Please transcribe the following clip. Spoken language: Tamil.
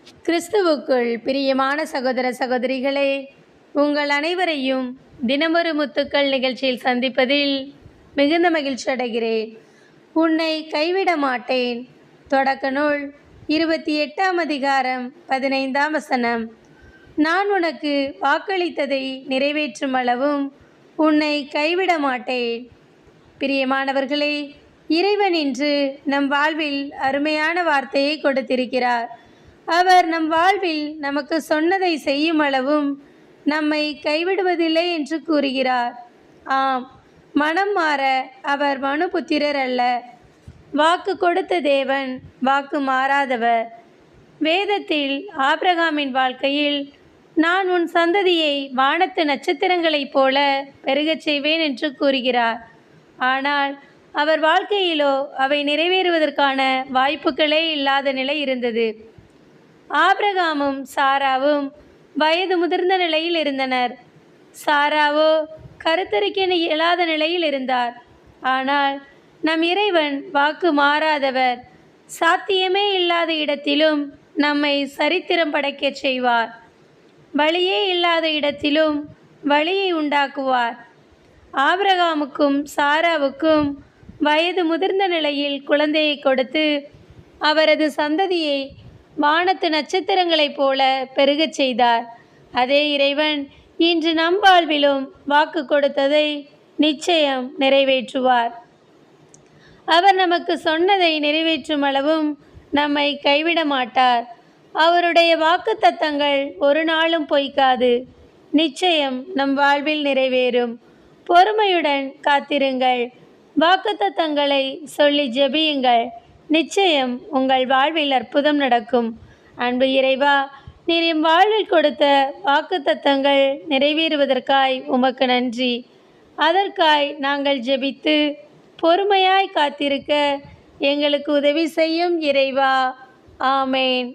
கிறிஸ்துவுக்குள் பிரியமான சகோதர சகோதரிகளே, உங்கள் அனைவரையும் தினமொரு முத்துக்கள் நிகழ்ச்சியில் சந்திப்பதில் மிகுந்த மகிழ்ச்சி அடைகிறேன். உன்னை கைவிட மாட்டேன். தொடக்க நூல் 28ஆம் அதிகாரம் 15ஆம் வசனம். நான் உனக்கு வாக்களித்ததை நிறைவேற்றும் அளவும் உன்னை கைவிட மாட்டேன். பிரியமானவர்களே, இறைவன் இன்று நம் வாழ்வில் அருமையான வார்த்தையை கொடுத்திருக்கிறார். அவர் நம் வாழ்வில் நமக்கு சொன்னதை செய்யும் அளவும் நம்மை கைவிடுவதில்லை என்று கூறுகிறார். ஆம், மனம் மாற அவர் மனுபுத்திரர் அல்ல. வாக்கு கொடுத்த தேவன் வாக்கு மாறாதவர். வேதத்தில் ஆபிரகாமின் வாழ்க்கையில் நான் உன் சந்ததியை வானத்து நட்சத்திரங்களைப் போல பெருகச் செய்வேன் என்று கூறுகிறார். ஆனால் அவர் வாழ்க்கையிலோ அவை நிறைவேறுவதற்கான வாய்ப்புகளே இல்லாத நிலை இருந்தது. ஆபிரகாமும் சாராவும் வயது முதிர்ந்த நிலையில் இருந்தனர். சாராவோ கருத்தரிக்க இயலாத நிலையில் இருந்தார். ஆனால் நம் இறைவன் வாக்கு மாறாதவர். சாத்தியமே இல்லாத இடத்திலும் நம்மை சரித்திரம் படைக்கச் செய்வார். வழியே இல்லாத இடத்திலும் வழியை உண்டாக்குவார். ஆபிரகாமுக்கும் சாராவுக்கும் வயது முதிர்ந்த நிலையில் குழந்தையை கொடுத்து அவரது சந்ததியை வானத்து நட்சத்திரங்களைப் போல பெருகச் செய்தார். அதே இறைவன் இன்று நம் வாழ்விலும் வாக்கு கொடுத்ததை நிச்சயம் நிறைவேற்றுவார். அவர் நமக்கு சொன்னதை நிறைவேற்றும் அளவும் நம்மை கைவிட மாட்டார். அவருடைய வாக்குத்தத்தங்கள் ஒரு நாளும் பொய்க்காது. நிச்சயம் நம் வாழ்வில் நிறைவேறும். பொறுமையுடன் காத்திருங்கள். வாக்குத்தத்தங்களை சொல்லி ஜெபியுங்கள். நிச்சயம் உங்கள் வாழ்வில் அற்புதம் நடக்கும். அன்பு இறைவா, நீர் எம் வாழ்வில் கொடுத்த வாக்குத்தத்தங்கள் நிறைவேறுவதற்காய் உமக்கு நன்றி. அதற்காய் நாங்கள் ஜெபித்து பொறுமையாய் காத்திருக்க எங்களுக்கு உதவி செய்யும் இறைவா. ஆமேன்.